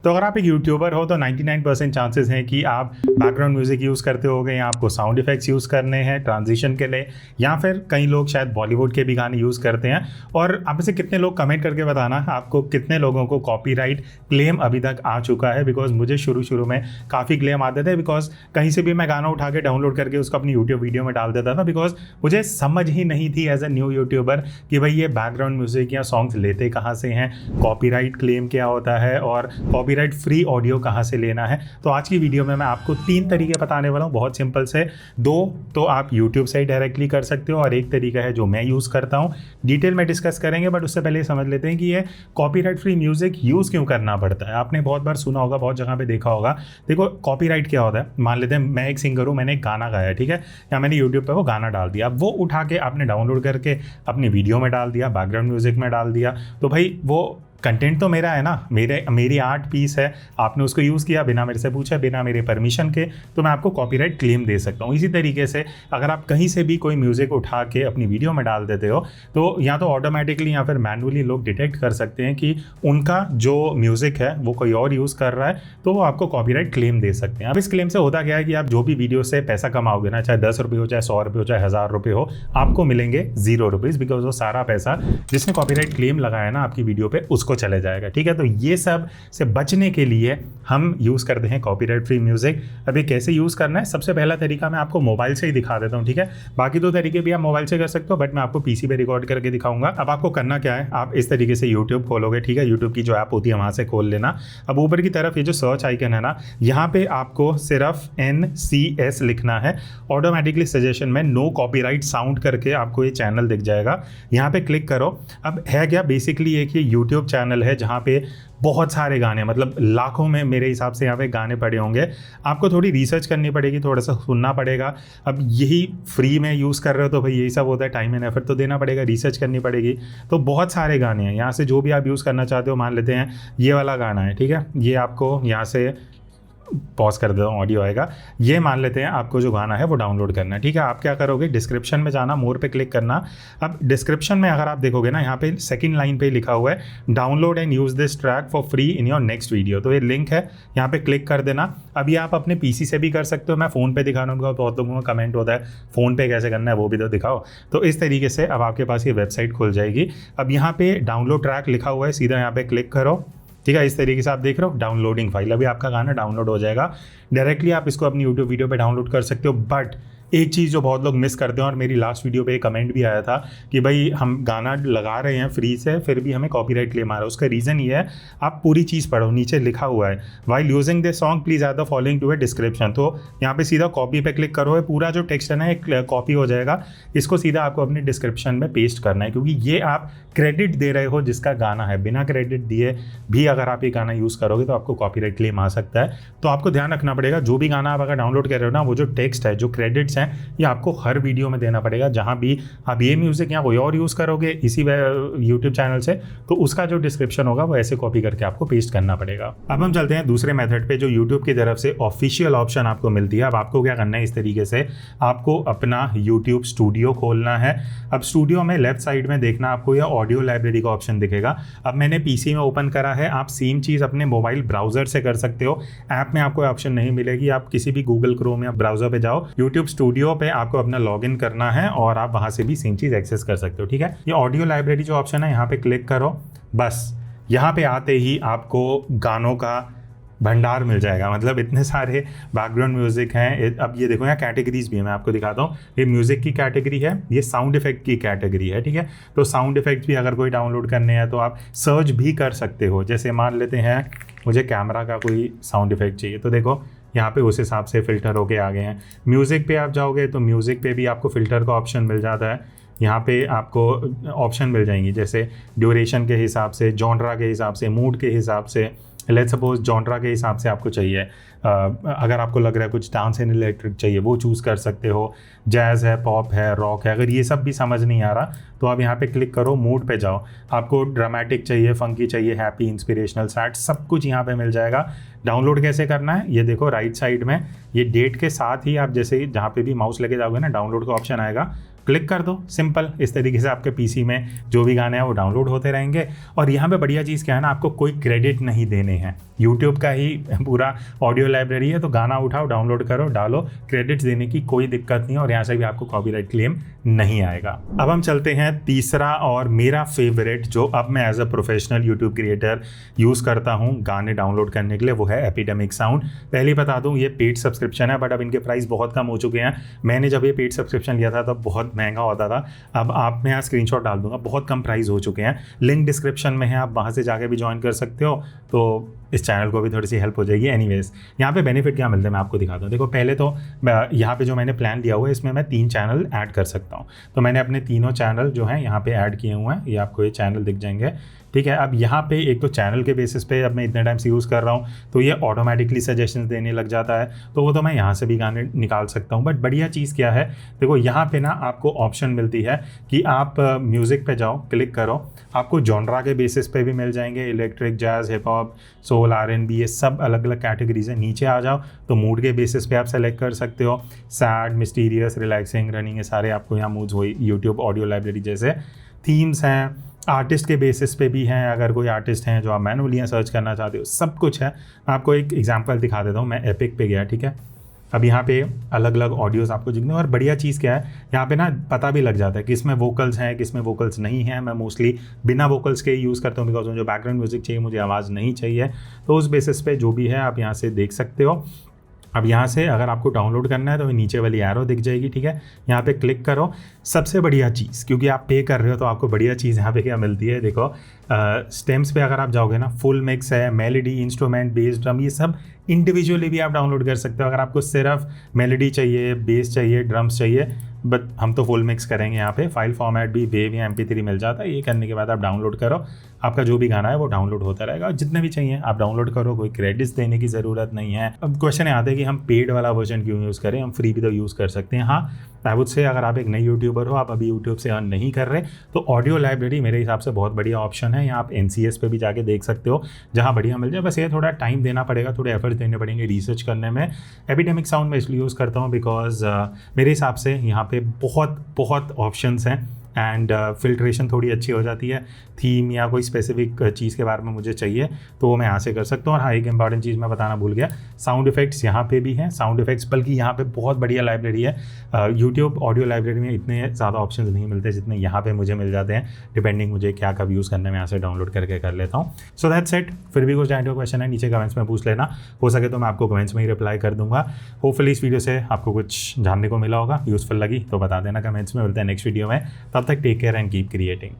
तो अगर आप एक यूट्यूबर हो तो 99% चांसेस हैं कि आप बैकग्राउंड म्यूजिक यूज़ करते होगे या आपको साउंड इफेक्ट्स यूज़ करने हैं ट्रांजिशन के लिए, या फिर कई लोग शायद बॉलीवुड के भी गाने यूज़ करते हैं। और आप में से कितने लोग कमेंट करके बताना आपको कितने लोगों को कॉपीराइट क्लेम अभी तक आ चुका है। बिकॉज मुझे शुरू में काफ़ी क्लेम आते थे, बिकॉज कहीं से भी मैं गाना उठा के डाउनलोड करके उसको अपनी यूट्यूब वीडियो में डाल देता था। बिकॉज मुझे समझ ही नहीं थी एज ए न्यू यूट्यूबर कि भाई ये बैकग्राउंड म्यूजिक या सॉन्ग्स लेते कहाँ से हैं, कॉपीराइट क्लेम क्या होता है और कॉपीराइट फ्री ऑडियो कहाँ से लेना है। तो आज की वीडियो में मैं आपको 3 तरीके बताने वाला हूँ, बहुत सिंपल से। 2 तो आप यूट्यूब से ही डायरेक्टली कर सकते हो और एक तरीका है जो मैं यूज़ करता हूँ। डिटेल में डिस्कस करेंगे, बट उससे पहले समझ लेते हैं कि ये कॉपीराइट फ्री म्यूजिक यूज़ क्यों करना पड़ता है। आपने बहुत बार सुना होगा, बहुत जगह पे देखा होगा। देखो कॉपीराइट क्या होता है, मान लेते हैं मैं एक सिंगर हूँ, मैंने एक गाना गाया, ठीक है, या मैंने यूट्यूब पर वो गाना डाल दिया, वो उठा के आपने डाउनलोड करके अपनी वीडियो में डाल दिया, बैकग्राउंड म्यूजिक में डाल दिया। तो भाई वो कंटेंट तो मेरा है ना, मेरी आर्ट पीस है, आपने उसको यूज़ किया बिना मेरे से पूछे, बिना मेरे परमिशन के, तो मैं आपको कॉपीराइट क्लेम दे सकता हूँ। इसी तरीके से अगर आप कहीं से भी कोई म्यूज़िक उठा के अपनी वीडियो में डाल देते हो तो या तो ऑटोमेटिकली या फिर मैनुअली लोग डिटेक्ट कर सकते हैं कि उनका जो म्यूज़िक है वो कोई और यूज़ कर रहा है, तो वो आपको कॉपीराइट क्लेम दे सकते हैं। अब इस क्लेम से होता क्या है कि आप जो भी वीडियो से पैसा कमाओगे ना, चाहे 10 रुपये हो, चाहे 100 रुपये हो, चाहे 1000 रुपये हो, आपको मिलेंगे 0 रुपीज़। बिकॉज वो सारा पैसा जिसने कॉपीराइट क्लेम लगाया ना आपकी वीडियो पे, उसको चले जाएगा, ठीक है। तो ये सब से बचने के लिए हम यूज़ करते हैं कॉपीराइट फ्री म्यूजिक। अब ये कैसे यूज़ करना है, सबसे पहला तरीका मैं आपको मोबाइल से ही दिखा देता हूँ, ठीक है। बाकी 2 तरीके भी आप मोबाइल से कर सकते हो, बट मैं आपको पीसी पे रिकॉर्ड करके दिखाऊंगा। अब आपको करना क्या है, आप इस तरीके से यूट्यूब खोलोगे, ठीक है, यूट्यूब की जो ऐप होती है वहाँ से खोल लेना। अब ऊपर की तरफ ये जो सर्च आइकन है ना, यहाँ पे आपको सिर्फ NCS लिखना है। ऑटोमेटिकली सजेशन में नो कॉपीराइट साउंड करके आपको ये चैनल दिख जाएगा, यहाँ पे क्लिक करो। अब है क्या, बेसिकली एक ये यूट्यूब चैनल है जहाँ पे बहुत सारे गाने, मतलब लाखों में मेरे हिसाब से यहाँ पे गाने पड़े होंगे। आपको थोड़ी रिसर्च करनी पड़ेगी, थोड़ा सा सुनना पड़ेगा। अब यही फ्री में यूज़ कर रहे हो तो भाई यही सब होता है, टाइम एंड एफर्ट तो देना पड़ेगा, रिसर्च करनी पड़ेगी। तो बहुत सारे गाने हैं, यहाँ से जो भी आप यूज़ करना चाहते हो। मान लेते हैं ये वाला गाना है, ठीक है, ये आपको यहाँ से पॉज कर देता हूँ, ऑडियो आएगा। ये मान लेते हैं आपको जो गाना है वो डाउनलोड करना है, ठीक है। आप क्या करोगे, डिस्क्रिप्शन में जाना, मोर पे क्लिक करना। अब डिस्क्रिप्शन में अगर आप देखोगे ना, यहाँ पे सेकंड लाइन पे लिखा हुआ है download and use this track for free in your next video. तो ये लिंक है, यहाँ पे क्लिक कर देना। अब ये आप अपने पीसी से भी कर सकते हो, मैं फ़ोन पे दिखाना होगा, बहुत लोगों का कमेंट होता है फ़ोन पे कैसे करना है वो भी तो दिखाओ। तो इस तरीके से अब आपके पास ये वेबसाइट खुल जाएगी। अब यहाँ पे डाउनलोड ट्रैक लिखा हुआ है, सीधा यहाँ पे क्लिक करो, ठीक है। इस तरीके से आप देख रहे हो डाउनलोडिंग फाइल, अभी आपका गाना डाउनलोड हो जाएगा। डायरेक्टली आप इसको अपनी यूट्यूब वीडियो पे डाउनलोड कर सकते हो। बट एक चीज़ जो बहुत लोग मिस करते हैं, और मेरी लास्ट वीडियो पे एक कमेंट भी आया था कि भाई हम गाना लगा रहे हैं फ्री से, फिर भी हमें कॉपीराइट क्लेम आ रहा है। उसका रीज़न ये है, आप पूरी चीज़ पढ़ो, नीचे लिखा हुआ है while using this song please add the following to a description. तो यहाँ पे सीधा कॉपी पे क्लिक करो, पूरा जो टेक्स्ट है ना एक कॉपी हो जाएगा। इसको सीधा आपको अपने डिस्क्रिप्शन में पेस्ट करना है, क्योंकि ये आप क्रेडिट दे रहे हो जिसका गाना है। बिना क्रेडिट दिए भी अगर आप ये गाना यूज़ करोगे तो आपको कॉपीराइट क्लेम आ सकता है। तो आपको ध्यान रखना पड़ेगा, जो भी गाना आप अगर डाउनलोड कर रहे हो ना, वो जो टेक्स्ट है, जो क्रेडिट्स हैं, ये आपको हर वीडियो में देना पड़ेगा। जहाँ भी आप ये म्यूजिक या कोई और यूज़ करोगे इसी यूट्यूब चैनल से, तो उसका जो डिस्क्रिप्शन होगा वो ऐसे कॉपी करके आपको पेस्ट करना पड़ेगा। अब हम चलते हैं दूसरे मेथड पे, जो यूट्यूब की तरफ से ऑफिशियल ऑप्शन आपको मिलती है। अब आपको क्या करना है, इस तरीके से आपको अपना यूट्यूब स्टूडियो खोलना है। अब स्टूडियो में लेफ्ट साइड में देखना आपको यह ऑडियो लाइब्रेरी का ऑप्शन दिखेगा। अब मैंने पीसी में ओपन करा है, आप सेम चीज़ अपने मोबाइल ब्राउजर से कर सकते हो। ऐप में आपको ऑप्शन नहीं मिलेगी, आप किसी भी गूगल क्रोम या ब्राउजर पे जाओ, यूट्यूब स्टूडियो पे आपको अपना लॉगिन करना है और आप वहाँ से भी सेम चीज़ एक्सेस कर सकते हो, ठीक है। ये ऑडियो लाइब्रेरी जो ऑप्शन है यहाँ पे क्लिक करो, बस यहाँ पे आते ही आपको गानों का भंडार मिल जाएगा। मतलब इतने सारे बैकग्राउंड म्यूजिक हैं। अब ये देखो यहाँ कैटेगरीज भी है, मैं आपको दिखाता हूँ। ये म्यूजिक की कैटेगरी है, ये साउंड इफेक्ट की कैटेगरी है, ठीक है। तो साउंड इफेक्ट भी अगर कोई डाउनलोड करने हैं तो आप सर्च भी कर सकते हो। जैसे मान लेते हैं मुझे कैमरा का कोई साउंड इफेक्ट चाहिए, तो देखो यहाँ पे उस हिसाब से फ़िल्टर होके आ गए हैं। म्यूज़िक पे आप जाओगे तो म्यूज़िक पे भी आपको फ़िल्टर का ऑप्शन मिल जाता है। यहाँ पे आपको ऑप्शन मिल जाएंगी, जैसे ड्यूरेशन के हिसाब से, जॉनरा के हिसाब से, मूड के हिसाब से। लेट्स सपोज जॉनरा के हिसाब से आपको चाहिए, अगर आपको लग रहा है कुछ डांस एंड इलेक्ट्रिक चाहिए वो चूज़ कर सकते हो। जैज़ है, पॉप है, रॉक है। अगर ये सब भी समझ नहीं आ रहा तो आप यहाँ पे क्लिक करो, मूड पे जाओ। आपको ड्रामेटिक चाहिए, फंकी चाहिए, हैप्पी, इंस्पिरेशनल, सैड, सब कुछ यहाँ पे मिल जाएगा। डाउनलोड कैसे करना है, ये देखो राइट साइड में ये डेट के साथ ही आप जैसे ही जहाँ पे भी माउस लेके जाओगे ना, डाउनलोड का ऑप्शन आएगा, क्लिक कर दो, सिंपल। इस तरीके से आपके पीसी में जो भी गाने हैं वो डाउनलोड होते रहेंगे। और यहाँ पे बढ़िया चीज़ क्या है ना, आपको कोई क्रेडिट नहीं देने हैं, यूट्यूब का ही पूरा ऑडियो लाइब्रेरी है, तो गाना उठाओ, डाउनलोड करो, डालो, क्रेडिट्स देने की कोई दिक्कत नहीं है और यहाँ से भी आपको कॉपीराइट क्लेम नहीं आएगा। अब हम चलते हैं तीसरा और मेरा फेवरेट, जो अब मैं as a professional YouTube creator use करता हूँ गाने डाउनलोड करने के लिए, वो है एपिडेमिक साउंड। पहले बता दूँ, ये पेड सब्सक्रिप्शन है, बट अब इनके प्राइस बहुत कम हो चुके हैं। मैंने जब ये पेड सब्सक्रिप्शन लिया था तब बहुत महंगा होता था, अब आप मैं यहाँ स्क्रीनशॉट डाल दूंगा, बहुत कम प्राइस हो चुके हैं। लिंक डिस्क्रिप्शन में है, आप वहाँ से जाके भी ज्वाइन कर सकते हो, तो इस चैनल को भी थोड़ी सी हेल्प हो जाएगी। एनीवेज, यहाँ पे बेनिफिट क्या मिलते हैं मैं आपको दिखाता हूँ। देखो, पहले तो यहाँ पे जो मैंने प्लान लिया हुआ है, इसमें मैं 3 चैनल ऐड कर सकता हूँ। तो मैंने अपने तीनों चैनल जो हैं यहाँ पे ऐड किए हुए हैं, ये आपको ये चैनल दिख जाएंगे, ठीक है। अब यहाँ पे एक तो चैनल के बेसिस पे अब मैं इतने टाइम से यूज़ कर रहा हूँ, तो ये ऑटोमेटिकली सजेशंस देने लग जाता है, तो वो तो मैं यहाँ से भी गाने निकाल सकता हूँ। बट बढ़िया चीज़ क्या है, देखो यहाँ पे ना आपको ऑप्शन मिलती है कि आप म्यूज़िक पे जाओ, क्लिक करो, आपको जॉनरा के बेसिस पे भी मिल जाएंगे, electric, jazz, hip hop, soul, R&B, ये सब अलग अलग कैटेगरीज हैं। नीचे आ जाओ तो मूड के बेसिस पे आप सेलेक्ट कर सकते हो, सैड, मिस्टीरियस, रिलैक्सिंग, रनिंग, ये सारे आपको यहाँ मूड्स वही यूट्यूब ऑडियो लाइब्रेरी जैसे थीम्स हैं। आर्टिस्ट के बेसिस पे भी हैं, अगर कोई आर्टिस्ट हैं जो आप मैनुअली सर्च करना चाहते हो, सब कुछ है। आपको एक एग्जांपल दिखा देता हूँ, मैं एपिक पे गया, ठीक है। अब यहाँ पे अलग अलग ऑडियोज़ आपको दिखने, और बढ़िया चीज़ क्या है, यहाँ पे ना पता भी लग जाता है कि इसमें वोकल्स हैं, किस में वोकल्स नहीं हैं। मैं मोस्टली बिना वोकल्स के यूज़ करता हूँ, बिकॉज जो बैकग्राउंड म्यूजिक चाहिए, मुझे आवाज़ नहीं चाहिए, तो उस बेसिस पे जो भी है आप यहाँ से देख सकते हो। अब यहाँ से अगर आपको डाउनलोड करना है तो नीचे वाली एरो दिख जाएगी, ठीक है, यहाँ पे क्लिक करो। सबसे बढ़िया चीज़, क्योंकि आप पे कर रहे हो तो आपको बढ़िया चीज़ यहाँ पे क्या मिलती है, देखो स्टेम्स पे अगर आप जाओगे ना, फुल मिक्स है, मेलोडी, इंस्ट्रूमेंट, बेस, ड्रम, ये सब इंडिविजुअली भी आप डाउनलोड कर सकते हो। अगर आपको सिर्फ मेलोडी चाहिए, बेस चाहिए, ड्रम्स चाहिए, बट हम तो फुल मिक्स करेंगे यहाँ पे। फाइल फॉर्मेट भी वेव या MP3 मिल जाता है। ये करने के बाद आप डाउनलोड करो, आपका जो भी गाना है वो डाउनलोड होता रहेगा, जितने भी चाहिए आप डाउनलोड करो, कोई क्रेडिट्स देने की ज़रूरत नहीं है। अब क्वेश्चन आता है कि हम पेड वाला वर्जन क्यों यूज़ करें, हम फ्री भी तो यूज़ कर सकते हैं। हाँ, आई वुड से अगर आप एक नई यूट्यूबर हो, आप अभी यूट्यूब से अर्न नहीं कर रहे, तो ऑडियो लाइब्रेरी मेरे हिसाब से बहुत बढ़िया ऑप्शन है। यहाँ आप NCS पे भी जाके देख सकते हो, जहाँ बढ़िया मिल जाए। बस ये थोड़ा टाइम देना पड़ेगा, थोड़े एफर्ट्स देने पड़ेंगे रिसर्च करने में। एपिडेमिक साउंड मैं इसलिए यूज़ करता हूँ बिकॉज मेरे हिसाब से यहाँ पे बहुत ऑप्शंस हैं, एंड फिल्ट्रेशन थोड़ी अच्छी हो जाती है। थीम या कोई स्पेसिफिक चीज़ के बारे में मुझे चाहिए तो वो मैं यहाँ से कर सकता हूँ। और हाँ, एक इंपॉर्टेंट चीज़ मैं बताना भूल गया, साउंड इफेक्ट्स यहाँ पे भी हैं। साउंड इफेक्ट्स बल्कि यहाँ पे बहुत बढ़िया लाइब्रेरी है। यूट्यूब ऑडियो लाइब्रेरी में इतने ज़्यादा ऑप्शन नहीं मिलते जितने यहाँ पे मुझे मिल जाते हैं, डिपेंडिंग मुझे क्या कब यूज़ करना है, मैं यहाँ से डाउनलोड करके कर लेता हूँ। So that's it. फिर भी कुछ डायरेक्ट क्वेश्चन है नीचे कमेंट्स में पूछ लेना, हो सके तो मैं आपको कमेंट्स में ही रिप्लाई कर दूंगा। होपफुली इस वीडियो से आपको कुछ जानने को मिला होगा, यूज़फुल लगी तो बता देना कमेंट्स में। मिलते हैं नेक्स्ट वीडियो में, तब तक take care and keep creating.